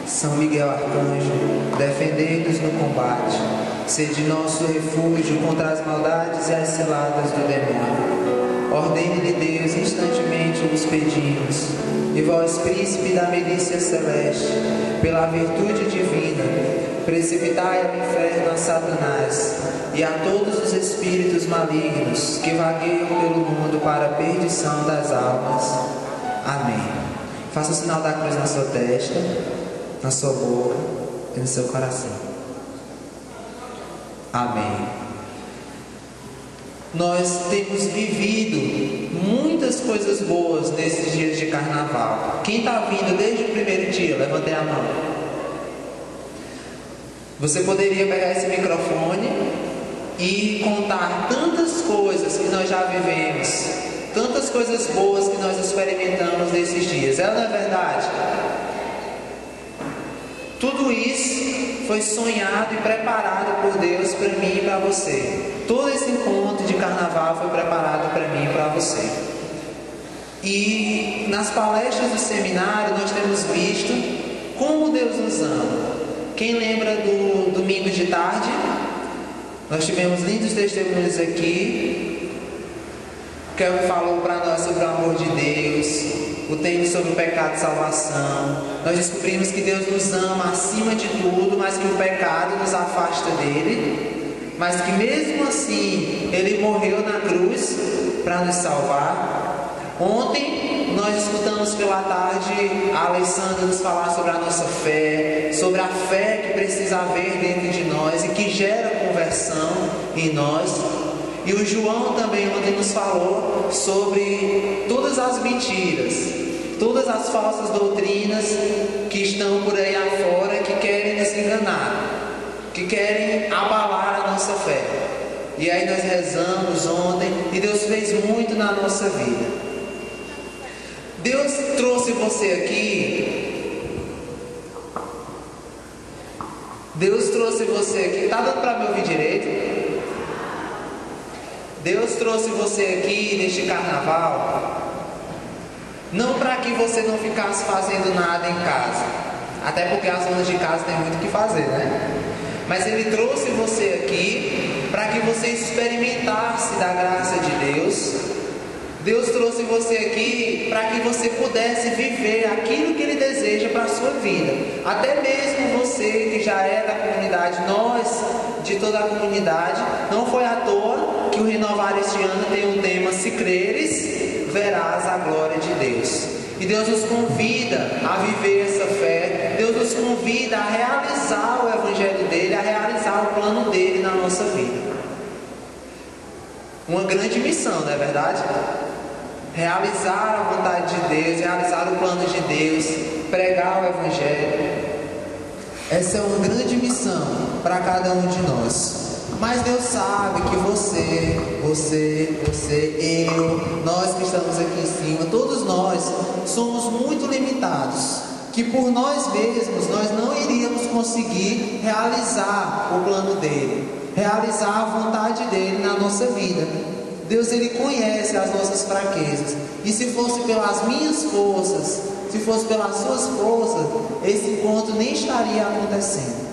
São Miguel Arcanjo, defendei-nos no combate. Sede nosso refúgio contra as maldades e as ciladas do demônio. Ordene-lhe Deus, instantemente vos pedimos. E vós, príncipe da milícia celeste, pela virtude divina, precipitai ao inferno a Satanás e a todos os espíritos malignos que vagueiam pelo mundo para a perdição das almas. Amém. Faça o sinal da cruz na sua testa, na sua boca e no seu coração. Amém. Nós temos vivido muitas coisas boas nesses dias de carnaval. Quem está vindo desde o primeiro dia, levante a mão. Você poderia pegar esse microfone e contar tantas coisas que nós já vivemos, tantas coisas boas que nós experimentamos nesses dias. Não é verdade? Tudo isso foi sonhado e preparado por Deus para mim e para você. Todo esse encontro de carnaval foi preparado para mim e para você. E nas palestras do seminário nós temos visto como Deus nos ama. Quem lembra do domingo de tarde? Nós tivemos lindos testemunhos aqui. Kelvin falou para nós sobre o amor de Deus. O tema sobre o pecado e salvação. Nós descobrimos que Deus nos ama acima de tudo, mas que o pecado nos afasta dele, mas que mesmo assim Ele morreu na cruz para nos salvar. Ontem nós escutamos pela tarde a Alessandra nos falar sobre a nossa fé, sobre a fé que precisa haver dentro de nós e que gera conversão em nós. E o João também ontem nos falou sobre todas as mentiras, todas as falsas doutrinas que estão por aí afora, que querem nos enganar, que querem abalar a nossa fé. E aí nós rezamos ontem e Deus fez muito na nossa vida. Deus trouxe você aqui. Deus trouxe você aqui. Está dando para me ouvir direito? Deus trouxe você aqui neste carnaval, não para que você não ficasse fazendo nada em casa, até porque as donas de casa têm muito o que fazer, né? Mas Ele trouxe você aqui para que você experimentasse da graça de Deus. Deus trouxe você aqui para que você pudesse viver aquilo que Ele deseja para a sua vida. Até mesmo você que já é da comunidade, nós de toda a comunidade, não foi à toa que o Renovar este ano tem um tema: se creres, verás a glória de Deus. E Deus nos convida a viver essa fé. Deus nos convida a realizar o Evangelho dEle, a realizar o plano dEle na nossa vida. Uma grande missão, não é verdade? Realizar a vontade de Deus, realizar o plano de Deus, pregar o Evangelho. Essa é uma grande missão para cada um de nós. Mas Deus sabe que você, eu, nós que estamos aqui em cima, todos nós somos muito limitados, que por nós mesmos nós não iríamos conseguir realizar o plano dele, realizar a vontade dele na nossa vida. Deus, Ele conhece as nossas fraquezas, e se fosse pelas minhas forças, se fosse pelas suas forças, esse encontro nem estaria acontecendo.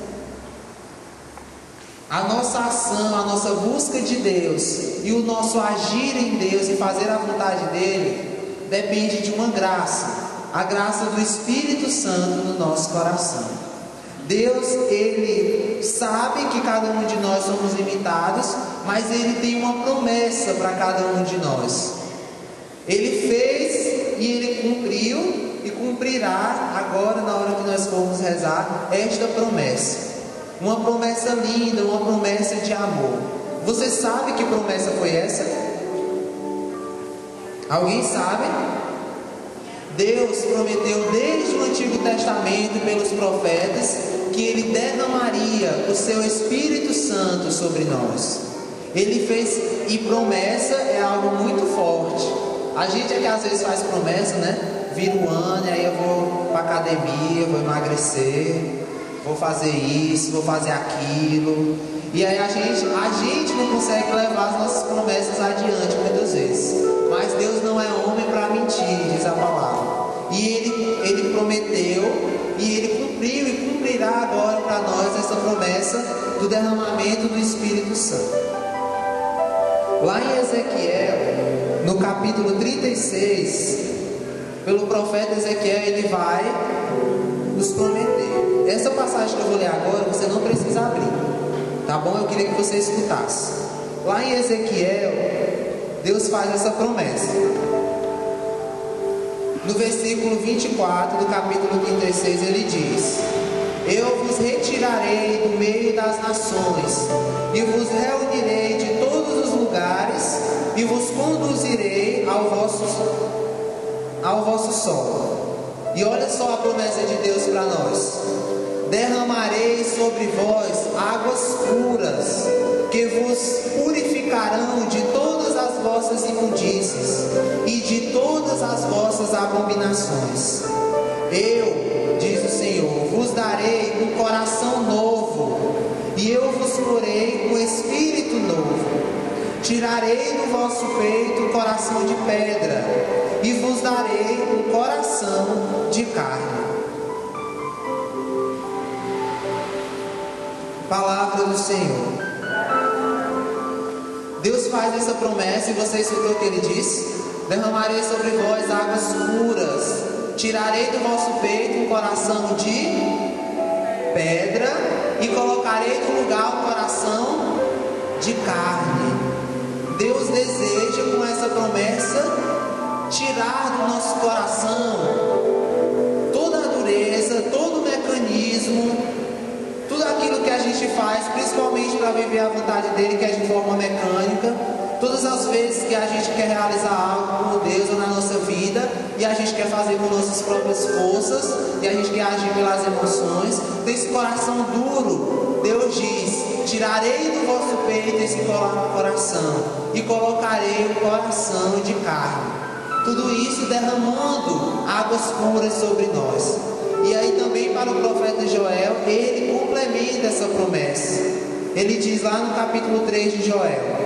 A nossa ação, a nossa busca de Deus e o nosso agir em Deus e fazer a vontade dEle depende de uma graça, a graça do Espírito Santo no nosso coração. Deus, Ele sabe que cada um de nós somos limitados, mas Ele tem uma promessa para cada um de nós. Ele fez e Ele cumpriu e cumprirá agora, na hora que nós formos rezar, esta promessa. Uma promessa linda, uma promessa de amor. Você sabe que promessa foi essa? Alguém sabe? Deus prometeu desde o Antigo Testamento pelos profetas que Ele derramaria o seu Espírito Santo sobre nós. Ele fez, e promessa é algo muito forte. A gente é que às vezes faz promessa, né? Vira o ano, e aí eu vou para academia, vou emagrecer, vou fazer isso, vou fazer aquilo. E aí a gente não consegue levar as nossas promessas adiante muitas vezes. Mas Deus não é homem para mentir, diz a palavra. E ele prometeu, e ele cumpriu e cumprirá agora para nós essa promessa do derramamento do Espírito Santo. Lá em Ezequiel, no capítulo 36, pelo profeta Ezequiel, ele vai nos prometer. Essa passagem que eu vou ler agora, você não precisa abrir, tá bom? Eu queria que você escutasse. Lá em Ezequiel, Deus faz essa promessa. No versículo 24 do capítulo 36, ele diz: eu vos retirarei do meio das nações, e vos reunirei de todos os lugares, e vos conduzirei ao vosso solo. E olha só a promessa de Deus para nós: derramarei sobre vós águas puras, que vos purificarão de todas as vossas imundícies e de todas as vossas abominações. Eu, diz o Senhor, vos darei um coração novo, e eu vos porei um espírito novo. Tirarei do vosso peito o coração de pedra, e vos darei um coração de carne. Palavra do Senhor. Deus faz essa promessa, e você escutou o que ele disse? Derramarei sobre vós águas puras, tirarei do vosso peito um coração de pedra, e colocarei no lugar um coração de carne. Deus deseja, com essa promessa, tirar do nosso coração toda a dureza, todo o mecanismo, tudo aquilo que a gente faz, principalmente para viver a vontade dele, que é de forma mecânica. Todas as vezes que a gente quer realizar algo por Deus ou na nossa vida, e a gente quer fazer com nossas próprias forças, e a gente quer agir pelas emoções, tem esse coração duro. Deus diz: tirarei do vosso peito esse coração, e colocarei um coração de carne. Tudo isso derramando águas puras sobre nós. E aí também para o profeta Joel, ele complementa essa promessa. Ele diz lá no capítulo 3 de Joel: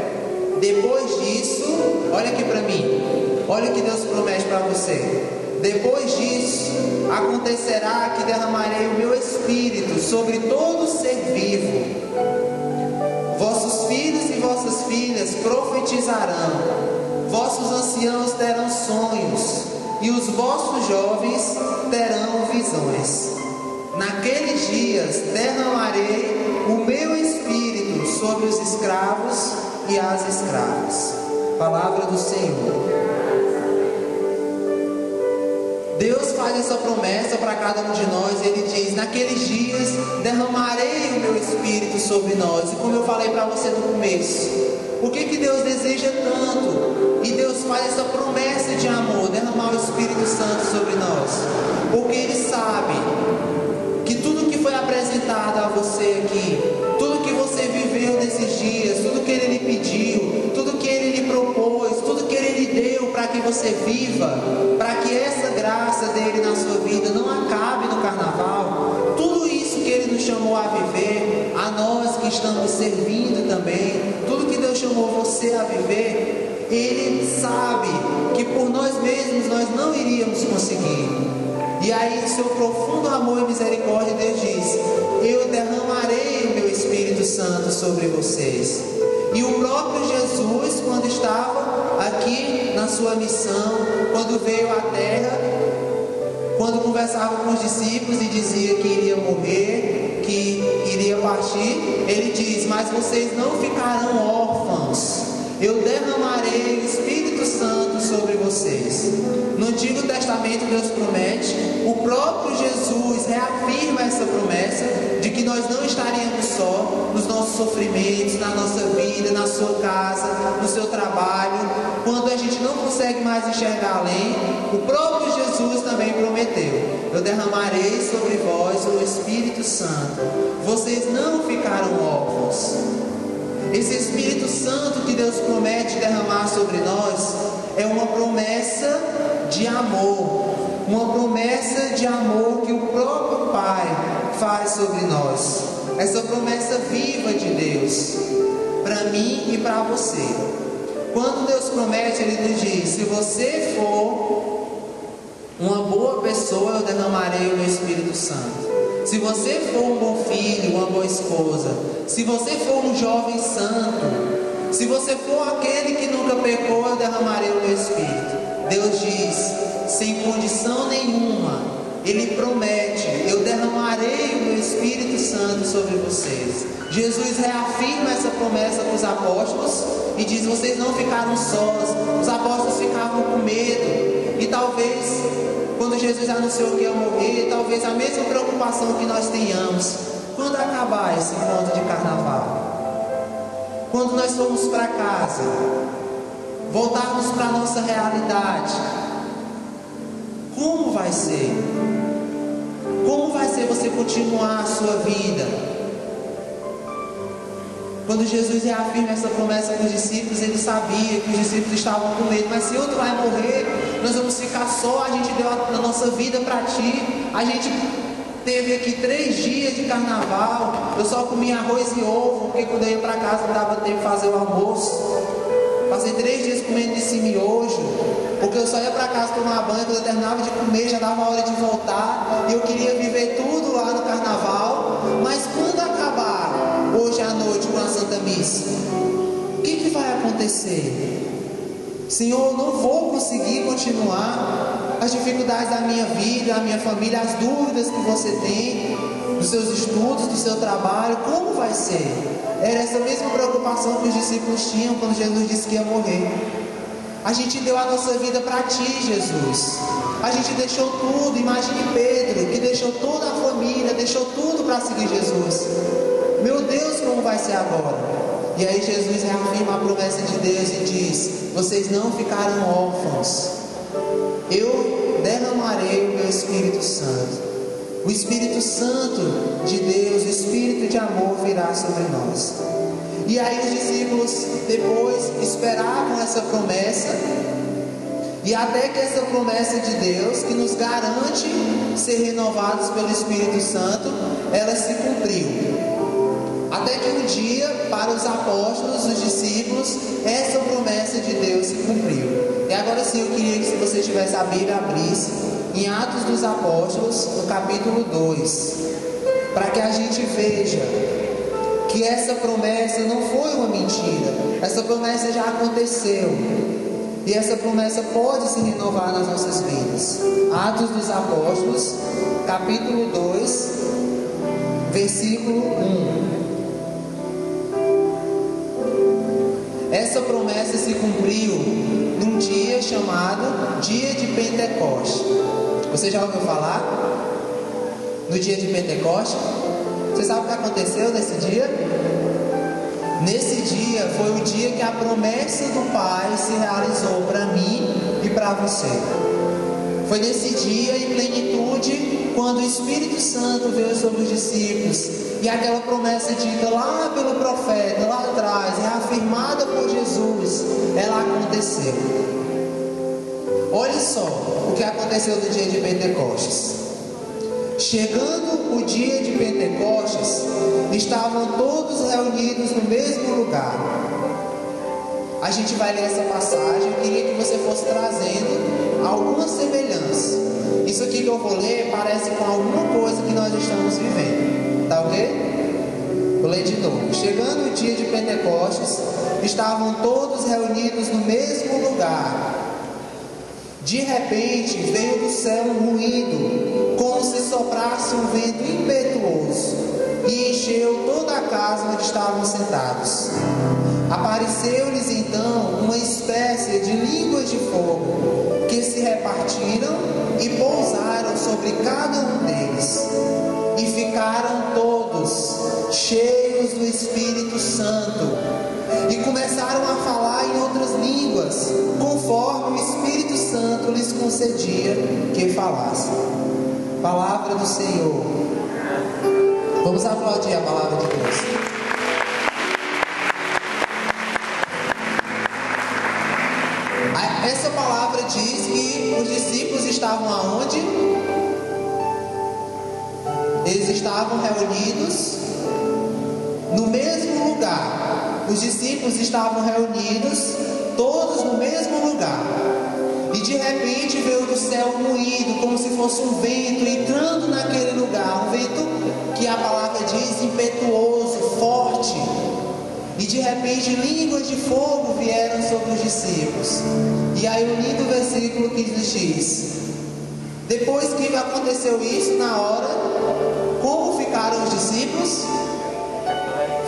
depois disso, olha aqui para mim, olha o que Deus promete para você. Depois disso, acontecerá que derramarei o meu espírito sobre todo ser vivo. Vossos filhos e vossas filhas profetizarão, vossos anciãos terão sonhos, e os vossos jovens terão visões. Naqueles dias derramarei o meu espírito sobre os escravos e as escravas. Palavra do Senhor. Deus faz essa promessa para cada um de nós. Ele diz: naqueles dias derramarei o meu espírito sobre nós. E como eu falei para você no começo, o que Deus deseja tanto? E Deus faz essa promessa de amor, derramar o Espírito Santo sobre nós, porque Ele sabe que tudo que foi apresentado a você aqui, tudo que você viveu nesses dias, tudo que Ele lhe pediu, tudo que Ele lhe propôs, tudo que Ele lhe deu para que você viva, para que essa graça dele na sua vida não acabe no carnaval, tudo isso que Ele nos chamou a viver, a nós que estamos servindo também, tudo que Deus chamou você a viver, Ele sabe que por nós mesmos nós não iríamos conseguir. E aí, em seu profundo amor e misericórdia, Deus diz: eu derramarei o meu Espírito Santo sobre vocês. E o próprio Jesus, quando estava aqui na sua missão, quando veio à terra, quando conversava com os discípulos e dizia que iria morrer, que iria partir, ele diz: mas vocês não ficarão órfãos, eu derramarei o Espírito Santo sobre vocês. No Antigo Testamento Deus promete, o próprio Jesus reafirma essa promessa de que nós não estaríamos só nos nossos sofrimentos, na nossa vida, na sua casa, no seu trabalho. Quando a gente não consegue mais enxergar além, o próprio Jesus também prometeu: eu derramarei sobre vós o Espírito Santo, vocês não ficarão órfãos. Esse Espírito Santo que Deus promete derramar sobre nós é uma promessa de amor, uma promessa de amor que o próprio Pai faz sobre nós. Essa promessa viva de Deus para mim e para você. Quando Deus promete, Ele nos diz: se você for uma boa pessoa, eu derramarei o meu Espírito Santo. Se você for um bom filho, uma boa esposa, se você for um jovem santo, se você for aquele que nunca pecou, eu derramarei o meu Espírito. Deus diz, sem condição nenhuma, Ele promete, eu derramarei o meu Espírito Santo sobre vocês. Jesus reafirma essa promessa para os apóstolos e diz, vocês não ficaram sós. Os apóstolos ficavam com medo. E talvez, quando Jesus anunciou que ia morrer, talvez a mesma preocupação que nós tenhamos. Quando acabar esse encontro de carnaval? Quando nós formos para casa, voltarmos para a nossa realidade, como vai ser? Como vai ser você continuar a sua vida? Quando Jesus reafirma essa promessa para os discípulos, Ele sabia que os discípulos estavam com medo. Mas se outro vai morrer, nós vamos ficar só. A gente deu a nossa vida para Ti. A gente teve aqui 3 dias de carnaval. Eu só comi arroz e ovo, porque quando eu ia para casa não dava tempo de fazer o almoço. Passei 3 dias comendo esse miojo, porque eu só ia para casa tomar banho. Quando eu terminava de comer, já dava hora de voltar. E eu queria viver tudo lá no carnaval. Mas quando acabar hoje à noite com a Santa Missa, o que vai acontecer? Senhor, eu não vou conseguir continuar. As dificuldades da minha vida, da minha família, as dúvidas que você tem, dos seus estudos, do seu trabalho, como vai ser? Era essa mesma preocupação que os discípulos tinham quando Jesus disse que ia morrer. A gente deu a nossa vida para Ti, Jesus. A gente deixou tudo. Imagine Pedro, que deixou toda a família, deixou tudo para seguir Jesus. Meu Deus, como vai ser agora? E aí Jesus reafirma a promessa de Deus e diz, vocês não ficaram órfãos. Eu derramarei o meu Espírito Santo. O Espírito Santo de Deus, o Espírito de amor virá sobre nós. E aí os discípulos depois esperavam essa promessa. E até que essa promessa de Deus, que nos garante ser renovados pelo Espírito Santo, ela se cumpriu. Até que um dia, para os apóstolos, os discípulos, essa promessa de Deus se cumpriu. E agora sim, eu queria que, se você tivesse a Bíblia, abrisse em Atos dos Apóstolos, no capítulo 2, para que a gente veja que essa promessa não foi uma mentira. Essa promessa já aconteceu. E essa promessa pode se renovar nas nossas vidas. Atos dos Apóstolos, capítulo 2, versículo 1. Essa promessa se cumpriu num dia chamado Dia de Pentecoste. Você já ouviu falar? No dia de Pentecoste? Você sabe o que aconteceu nesse dia? Nesse dia foi o dia que a promessa do Pai se realizou para mim e para você. Foi nesse dia, em plenitude, quando o Espírito Santo veio sobre os discípulos. E aquela promessa dita lá pelo profeta, lá atrás, reafirmada por Jesus, ela aconteceu. Olha só o que aconteceu no dia de Pentecostes. Chegando o dia de Pentecostes, estavam todos reunidos no mesmo lugar. A gente vai ler essa passagem. Eu queria que você fosse trazendo alguma semelhança. Isso aqui que eu vou ler parece com alguma coisa que nós estamos vivendo. Tá ok? Vou ler de novo. Chegando o dia de Pentecostes, estavam todos reunidos no mesmo lugar. De repente veio do céu um ruído, como se soprasse um vento impetuoso, e encheu toda a casa onde estavam sentados. Apareceu-lhes então uma espécie de línguas de fogo, que se repartiram e pousaram sobre cada um deles. E ficaram todos cheios do Espírito Santo, e começaram a falar em outras línguas, conforme o Espírito Santo lhes concedia que falassem. Palavra do Senhor. Vamos aplaudir a palavra de Deus. Essa palavra diz que os discípulos estavam aonde? Eles estavam reunidos no mesmo lugar. Os discípulos estavam reunidos todos no mesmo lugar. E de repente veio do céu um ruído, como se fosse um vento entrando naquele lugar. Um vento que a palavra diz impetuoso, forte. E de repente línguas de fogo vieram sobre os discípulos. E aí o lindo versículo que nos diz: depois que aconteceu isso, na hora, como ficaram os discípulos?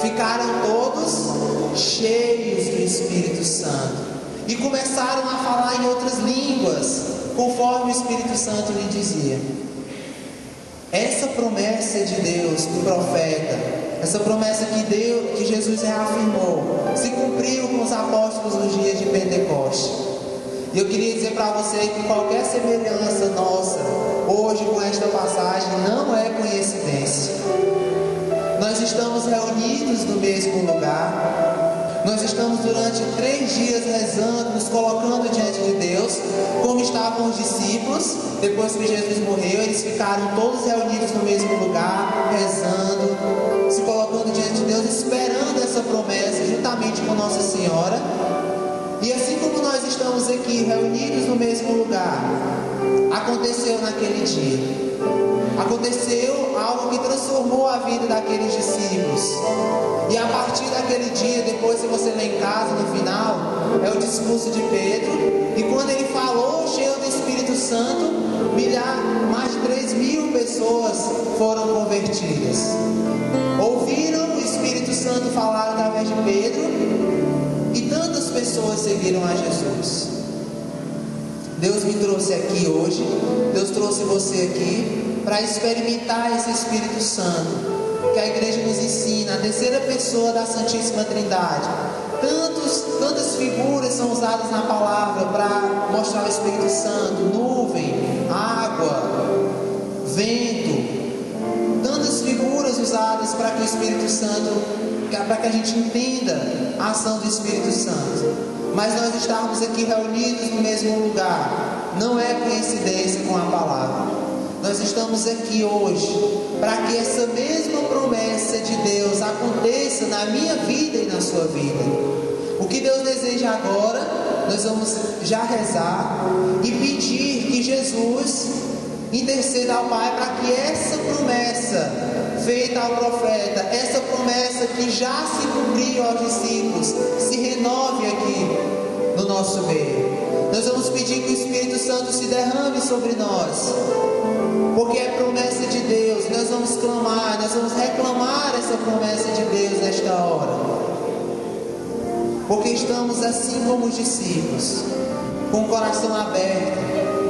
Ficaram todos cheios do Espírito Santo. E começaram a falar em outras línguas, conforme o Espírito Santo lhe dizia. Essa promessa de Deus, do profeta, essa promessa que Jesus reafirmou, se cumpriu com os apóstolos nos dias de Pentecostes. E eu queria dizer para você que qualquer semelhança nossa, hoje com esta passagem, não é coincidência. Nós estamos reunidos no mesmo lugar. Nós estamos durante 3 dias rezando, nos colocando diante de Deus, como estavam os discípulos. Depois que Jesus morreu, eles ficaram todos reunidos no mesmo lugar, rezando, se colocando diante de Deus, esperando essa promessa, juntamente com Nossa Senhora. E assim como nós estamos aqui reunidos no mesmo lugar, aconteceu naquele dia. Aconteceu algo que transformou a vida daqueles discípulos. E a partir daquele dia, depois se você ler em casa, no final, é o discurso de Pedro. E quando ele falou, cheio do Espírito Santo, mais de 3.000 pessoas foram convertidas. Ouviram o Espírito Santo falar através de Pedro, e tantas pessoas seguiram a Jesus. Deus me trouxe aqui hoje, Deus trouxe você aqui para experimentar esse Espírito Santo que a igreja nos ensina, a terceira pessoa da Santíssima Trindade. Tantas figuras são usadas na palavra para mostrar o Espírito Santo: nuvem, água, vento. Tantas figuras usadas para que o Espírito Santo, para que a gente entenda a ação do Espírito Santo. Mas nós estarmos aqui reunidos no mesmo lugar não é coincidência com a palavra. Nós estamos aqui hoje para que essa mesma promessa de Deus aconteça na minha vida e na sua vida. O que Deus deseja agora, nós vamos já rezar e pedir que Jesus interceda ao Pai para que essa promessa feita ao profeta, essa promessa que já se cumpriu aos discípulos, se renove aqui no nosso meio. Nós vamos pedir que o Espírito Santo se derrame sobre nós, porque é promessa de Deus. Nós vamos clamar, nós vamos reclamar essa promessa de Deus nesta hora, porque estamos assim como os discípulos, com o coração aberto.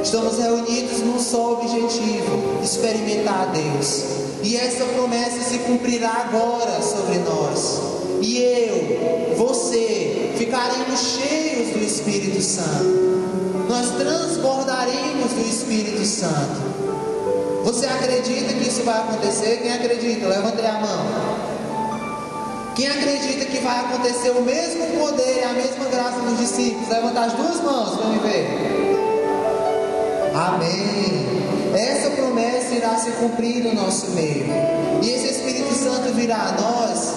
Estamos reunidos num só objetivo: experimentar a Deus. E essa promessa se cumprirá agora sobre nós. E eu, você, ficaremos cheios do Espírito Santo. Nós transbordaremos do Espírito Santo. Você acredita que isso vai acontecer? Quem acredita? Levante a mão. Quem acredita que vai acontecer o mesmo poder, a mesma graça dos discípulos? Levanta as 2 mãos para me ver. Amém. Essa promessa irá se cumprir no nosso meio. E esse Espírito Santo virá a nós,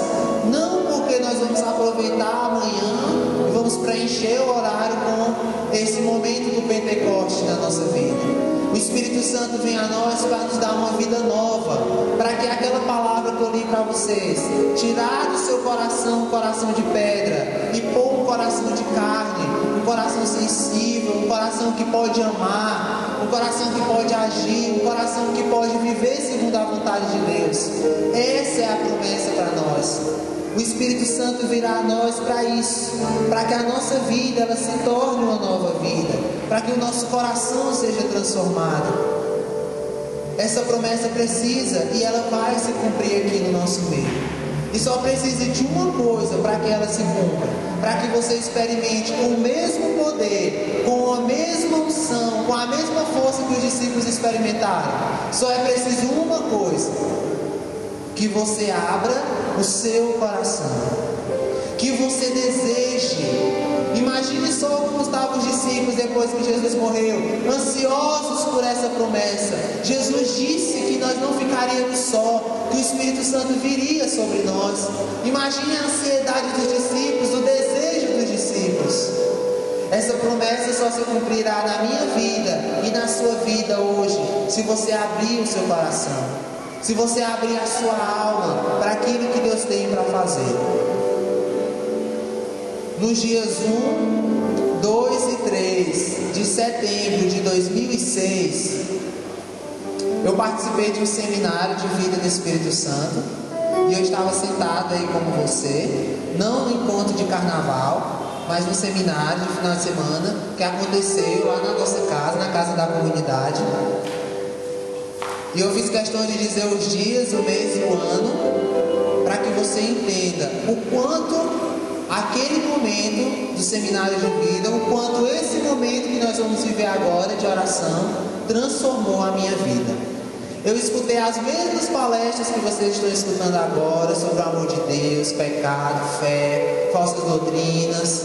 não porque nós vamos aproveitar amanhã e vamos preencher o horário com esse momento do Pentecoste na nossa vida. O Espírito Santo vem a nós para nos dar uma vida nova, para que aquela palavra que eu li para vocês, tirar do seu coração um coração de pedra e pôr um coração de carne, um coração sensível, um coração que pode amar, um coração que pode agir, um coração que pode viver segundo a vontade de Deus. Essa é a promessa para nós. O Espírito Santo virá a nós para isso, para que a nossa vida ela se torne uma nova vida, para que o nosso coração seja transformado. Essa promessa precisa e ela vai se cumprir aqui no nosso meio. E só precisa de uma coisa para que ela se cumpra: para que você experimente com o mesmo poder, com a mesma unção, com a mesma força que os discípulos experimentaram. Só é preciso uma coisa: que você abra o seu coração, que você deseje. Imagine só como estavam os discípulos depois que Jesus morreu, ansiosos por essa promessa. Jesus disse que nós não ficaríamos só, que o Espírito Santo viria sobre nós. Imagine a ansiedade dos discípulos, o desejo dos discípulos. Essa promessa só se cumprirá na minha vida e na sua vida hoje, se você abrir o seu coração, se você abrir a sua alma para aquilo que Deus tem para fazer. Nos dias 1, 2 e 3 de setembro de 2006, eu participei de um seminário de vida do Espírito Santo, e eu estava sentado aí como você, não no encontro de carnaval, mas no seminário de final de semana que aconteceu lá na nossa casa, na casa da comunidade. E eu fiz questão de dizer os dias, o mês e o ano, para que você entenda o quanto aquele momento do seminário de vida, o quanto esse momento que nós vamos viver agora de oração transformou a minha vida. Eu escutei as mesmas palestras que vocês estão escutando agora sobre o amor de Deus, pecado, fé, falsas doutrinas.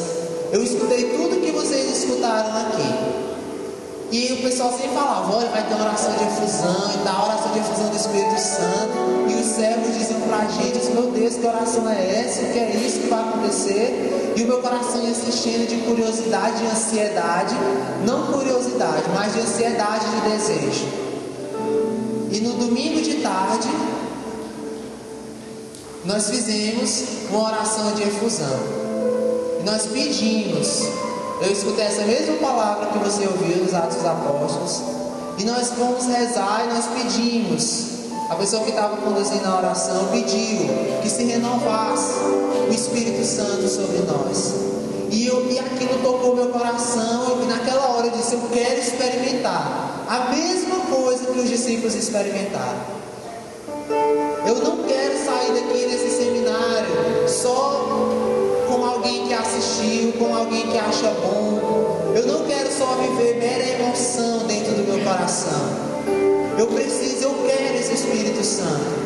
Eu escutei tudo que vocês escutaram aqui. E o pessoal sempre falava: olha, vai ter uma oração de efusão e tal, oração de efusão do Espírito Santo. E os servos diziam pra gente: meu Deus, que oração é essa? O que é isso que vai acontecer? E o meu coração ia se enchendo de curiosidade e ansiedade. Não curiosidade, mas de ansiedade e de desejo. E no domingo de tarde, nós fizemos uma oração de efusão. E nós pedimos, eu escutei essa mesma palavra que você ouviu nos Atos dos Apóstolos, e nós fomos rezar e nós pedimos, a pessoa que estava conduzindo a oração pediu que se renovasse o Espírito Santo sobre nós. E aquilo tocou meu coração, e naquela hora eu disse: eu quero experimentar a mesma coisa que os discípulos experimentaram. Eu não quero sair daqui desse seminário só como alguém que assistiu, como alguém que acha bom. Eu não quero só viver mera emoção dentro do meu coração. Eu quero esse Espírito Santo.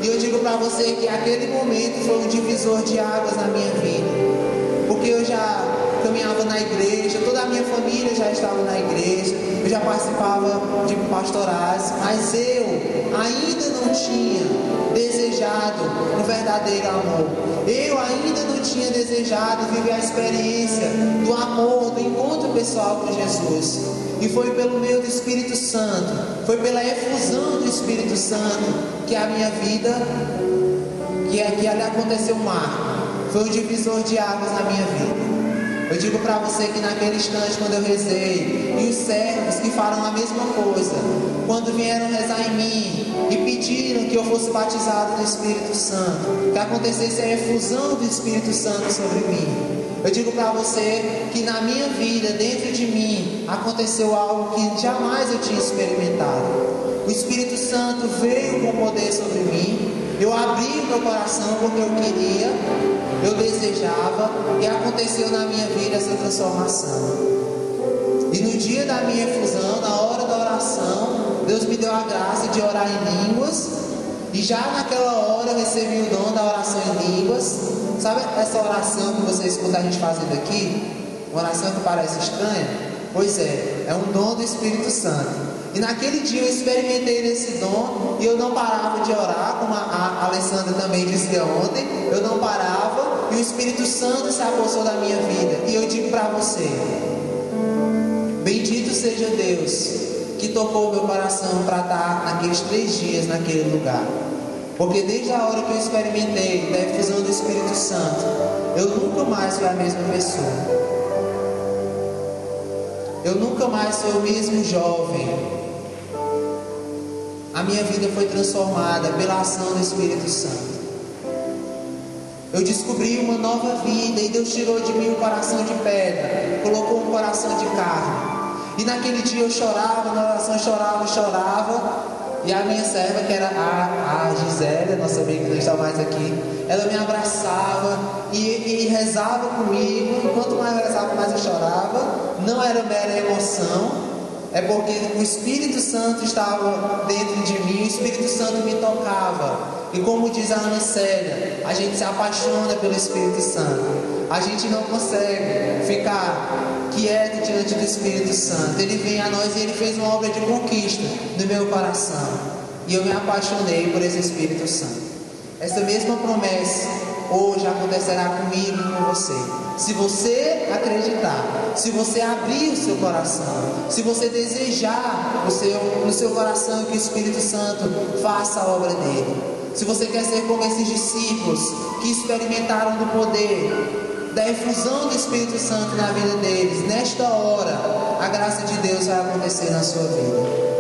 E eu digo para você que aquele momento foi um divisor de águas na minha vida. Porque eu já caminhava na igreja, toda a minha família já estava na igreja, eu já participava de pastorais, mas eu ainda não tinha desejado o verdadeiro amor. Eu ainda não tinha desejado viver a experiência do amor, do encontro pessoal com Jesus. E foi pelo meio do Espírito Santo, foi pela efusão do Espírito Santo que a minha vida, que ali aconteceu um marco. Foi um divisor de águas na minha vida. Eu digo para você que naquele instante, quando eu rezei, e os servos que falam a mesma coisa, quando vieram rezar em mim e pediram que eu fosse batizado no Espírito Santo, que acontecesse a efusão do Espírito Santo sobre mim, eu digo para você que na minha vida, dentro de mim, aconteceu algo que jamais eu tinha experimentado. O Espírito Santo veio com poder sobre mim. Eu abri o meu coração porque eu queria, eu desejava, e aconteceu na minha vida essa transformação. E no dia da minha efusão, na hora da oração, Deus me deu a graça de orar em línguas. E já naquela hora eu recebi o dom da oração em línguas. Sabe essa oração que você escuta a gente fazendo aqui? Uma oração que parece estranha? Pois é um dom do Espírito Santo. E naquele dia eu experimentei desse dom, e eu não parava de orar, como a Alessandra também dizia ontem. Eu não parava, e o Espírito Santo se apossou da minha vida. E eu digo para você: bendito seja Deus que tocou o meu coração para estar naqueles 3 dias naquele lugar. Porque desde a hora que eu experimentei da efusão do Espírito Santo, eu nunca mais fui a mesma pessoa. Eu nunca mais sou o mesmo jovem. A minha vida foi transformada pela ação do Espírito Santo. Eu descobri uma nova vida, e Deus tirou de mim um coração de pedra, colocou um coração de carne. E naquele dia eu chorava, na oração chorava. E a minha serva, que era a Gisele, nossa amiga que não está mais aqui, ela me abraçava e rezava comigo. Quanto mais eu rezava, mais eu chorava. Não era mera emoção, é porque o Espírito Santo estava dentro de mim, o Espírito Santo me tocava. E como diz a Ana Célia, a gente se apaixona pelo Espírito Santo. A gente não consegue ficar quieto diante do Espírito Santo. Ele vem a nós e ele fez uma obra de conquista no meu coração. E eu me apaixonei por esse Espírito Santo. Essa mesma promessa hoje acontecerá comigo e com você. Se você acreditar, se você abrir o seu coração, se você desejar no seu coração que o Espírito Santo faça a obra dele. Se você quer ser como esses discípulos que experimentaram do poder, da efusão do Espírito Santo na vida deles, nesta hora, a graça de Deus vai acontecer na sua vida.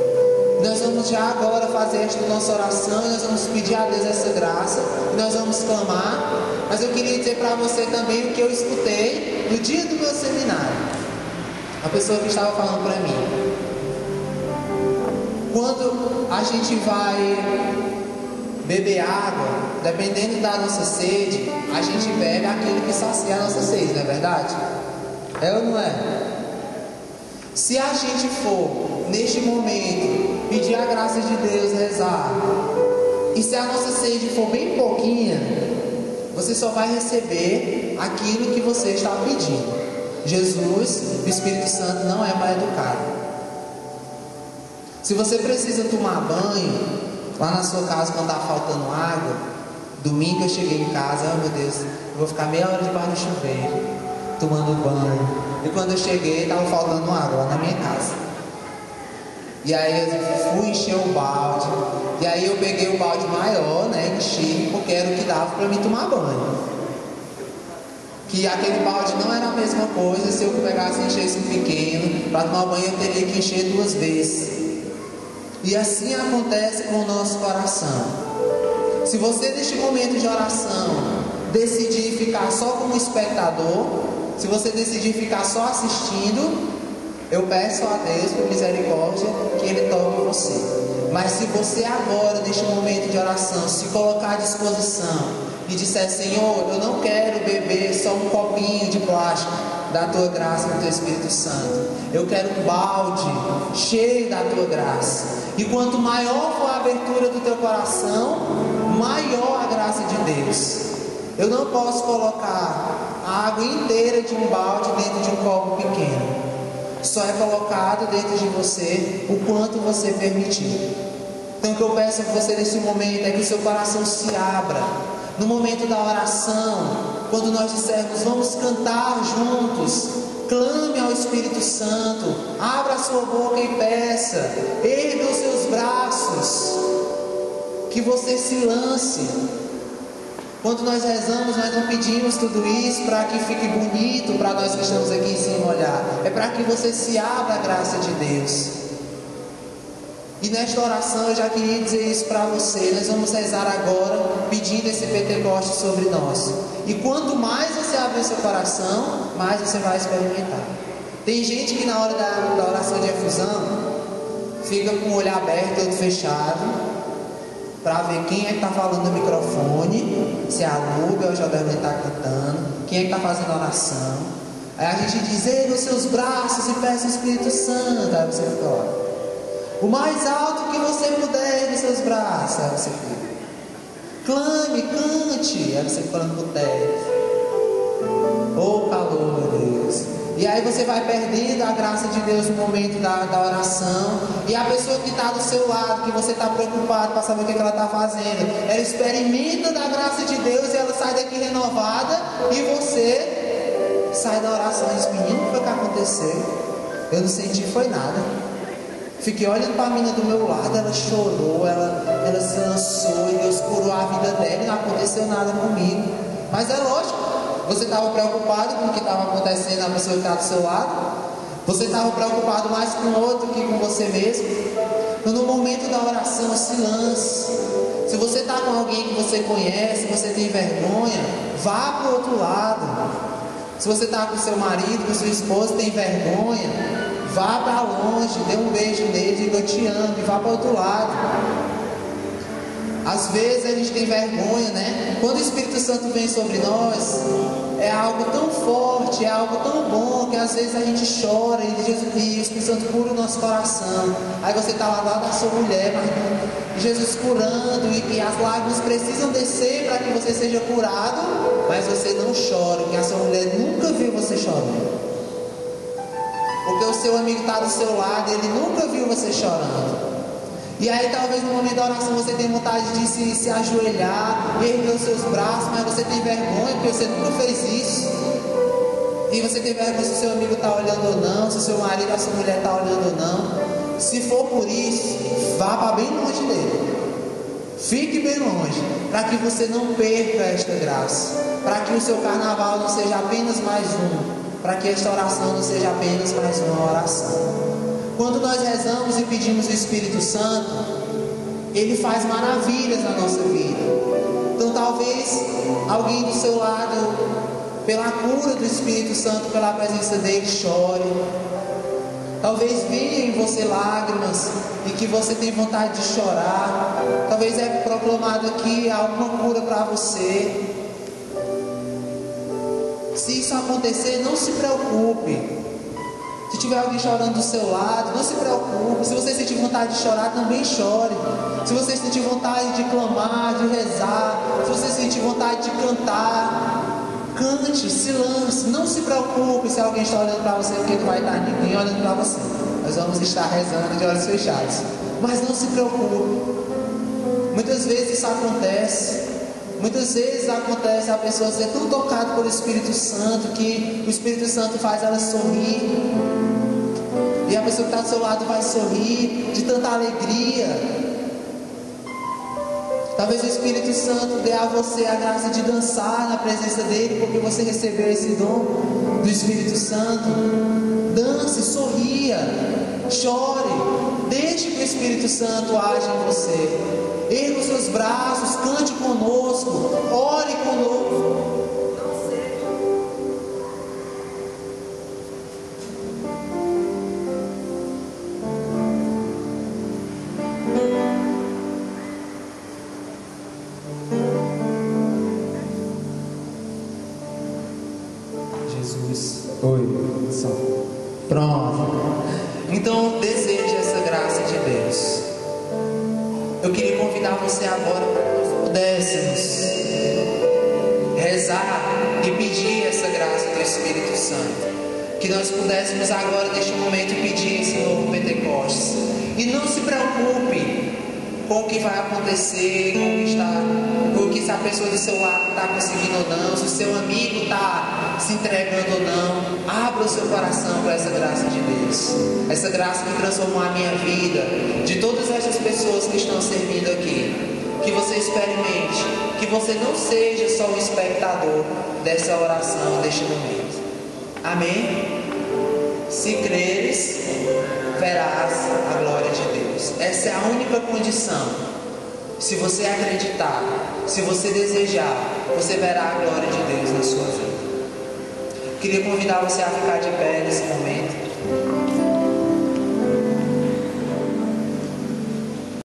Nós vamos já agora fazer esta nossa oração, e nós vamos pedir a Deus essa graça, e nós vamos clamar. Mas eu queria dizer para você também o que eu escutei no dia do meu seminário. A pessoa que estava falando para mim: quando a gente vai beber água, dependendo da nossa sede, a gente bebe aquilo que sacia a nossa sede, não é verdade? É ou não é? Se a gente for, neste momento, pedir a graça de Deus, rezar, e se a nossa sede for bem pouquinha, você só vai receber aquilo que você está pedindo. Jesus, o Espírito Santo, não é mal educado. Se você precisa tomar banho, lá na sua casa, quando está faltando água, domingo eu cheguei em casa, oh meu Deus, eu vou ficar meia hora debaixo do chuveiro, tomando banho. E quando eu cheguei, estava faltando água lá na minha casa. E aí eu fui encher o balde. E aí eu peguei o balde maior, né, enchi, porque era o que dava para mim tomar banho. Que aquele balde não era a mesma coisa se eu pegasse e enchesse um pequeno. Para tomar banho eu teria que encher 2 vezes. E assim acontece com o nosso coração. Se você neste momento de oração decidir ficar só como espectador, se você decidir ficar só assistindo, eu peço a Deus por misericórdia que Ele toque você. Mas se você agora, neste momento de oração, se colocar à disposição e disser: Senhor, eu não quero beber só um copinho de plástico da Tua graça e do Teu Espírito Santo, eu quero um balde cheio da Tua graça. E quanto maior for a abertura do teu coração, maior a graça de Deus. Eu não posso colocar a água inteira de um balde dentro de um copo pequeno. Só é colocado dentro de você o quanto você permitir. Então o que eu peço a você nesse momento é que o seu coração se abra. No momento da oração, quando nós dissermos vamos cantar juntos, clame ao Espírito Santo, abra a sua boca e peça, erga os seus braços, que você se lance. Quando nós rezamos, nós não pedimos tudo isso para que fique bonito para nós que estamos aqui em cima olhar, é para que você se abra à graça de Deus. E nesta oração eu já queria dizer isso para você. Nós vamos rezar agora pedindo esse Pentecoste sobre nós. E quanto mais você abrir seu coração, mais você vai experimentar. Tem gente que na hora da oração de efusão fica com o olho aberto e outro fechado, para ver quem é que está falando no microfone, se é a Lúbia ou o Jodel está cantando, quem é que está fazendo a oração. Aí a gente diz: erga os seus braços e peça o Espírito Santo. Aí você fica lá, o mais alto que você puder nos seus braços. Aí você fica, clame, cante. Aí você fica falando pro teto, oh calor, meu Deus. E aí você vai perdendo a graça de Deus no momento da oração. E a pessoa que está do seu lado, que você está preocupado para saber o que ela está fazendo, ela experimenta da graça de Deus e ela sai daqui renovada. E você sai da oração e diz: menino, o que foi que aconteceu? Eu não senti foi nada. Fiquei olhando para a menina do meu lado, ela chorou, ela se lançou e Deus curou a vida dela e não aconteceu nada comigo. Mas é lógico, você estava preocupado com o que estava acontecendo na pessoa que está do seu lado. Você estava preocupado mais com o outro que com você mesmo. Então, no momento da oração, se lance. Se você está com alguém que você conhece, você tem vergonha, vá para o outro lado. Se você está com seu marido, com sua esposa, tem vergonha, vá para longe, dê um beijo nele, diga eu te amo e vá para o outro lado. Às vezes a gente tem vergonha, né? Quando o Espírito Santo vem sobre nós, é algo tão forte, é algo tão bom, que às vezes a gente chora e o Espírito Santo cura o nosso coração. Aí você está lá da sua mulher, mas Jesus curando, e as lágrimas precisam descer para que você seja curado, mas você não chora, porque a sua mulher nunca viu você chorando. Porque o seu amigo está do seu lado, ele nunca viu você chorando. E aí talvez no momento da oração você tenha vontade de se ajoelhar, erguer os seus braços, mas você tem vergonha porque você nunca fez isso. E você tem vergonha se o seu amigo está olhando ou não, se o seu marido ou a sua mulher está olhando ou não. Se for por isso, vá para bem longe dele. Fique bem longe, para que você não perca esta graça, para que o seu carnaval não seja apenas mais um, para que esta oração não seja apenas mais uma oração. Quando nós rezamos e pedimos o Espírito Santo, Ele faz maravilhas na nossa vida. Então talvez alguém do seu lado, pela cura do Espírito Santo, pela presença dele, chore. Talvez venha em você lágrimas e que você tem vontade de chorar. Talvez é proclamado aqui alguma cura para você. Se isso acontecer, não se preocupe. Se tiver alguém chorando do seu lado, não se preocupe. Se você sentir vontade de chorar, também chore. Se você sentir vontade de clamar, de rezar, se você sentir vontade de cantar, cante, se lance. Não se preocupe se alguém está olhando para você, porque não vai estar ninguém olhando para você. Nós vamos estar rezando de olhos fechados. Mas não se preocupe. Muitas vezes isso acontece. Muitas vezes acontece a pessoa ser tão tocada pelo Espírito Santo que o Espírito Santo faz ela sorrir. E a pessoa que está do seu lado vai sorrir de tanta alegria. Talvez o Espírito Santo dê a você a graça de dançar na presença dele, porque você recebeu esse dom do Espírito Santo. Dance, sorria, chore, deixe que o Espírito Santo age em você. Erga os seus braços, cante conosco, ore conosco. Jesus. Oi, só. Pronto. Então deseje essa graça de Deus. Eu queria convidar você agora para que nós pudéssemos rezar e pedir essa graça do Espírito Santo. Que nós pudéssemos agora, neste momento, pedir esse novo Pentecostes. E não se preocupe com o que vai acontecer, com o que se a pessoa do seu lado está conseguindo ou não, se o seu amigo está se entregando ou não. Abra o seu coração para essa graça de Deus, essa graça que transformou a minha vida, de todas essas pessoas que estão servindo aqui. Que você experimente, que você não seja só um espectador dessa oração, deste momento. Amém? Se creres, verás a glória de Deus. Essa é a única condição. Se você acreditar, se você desejar, você verá a glória de Deus na sua vida. Queria convidar você a ficar de pé nesse momento.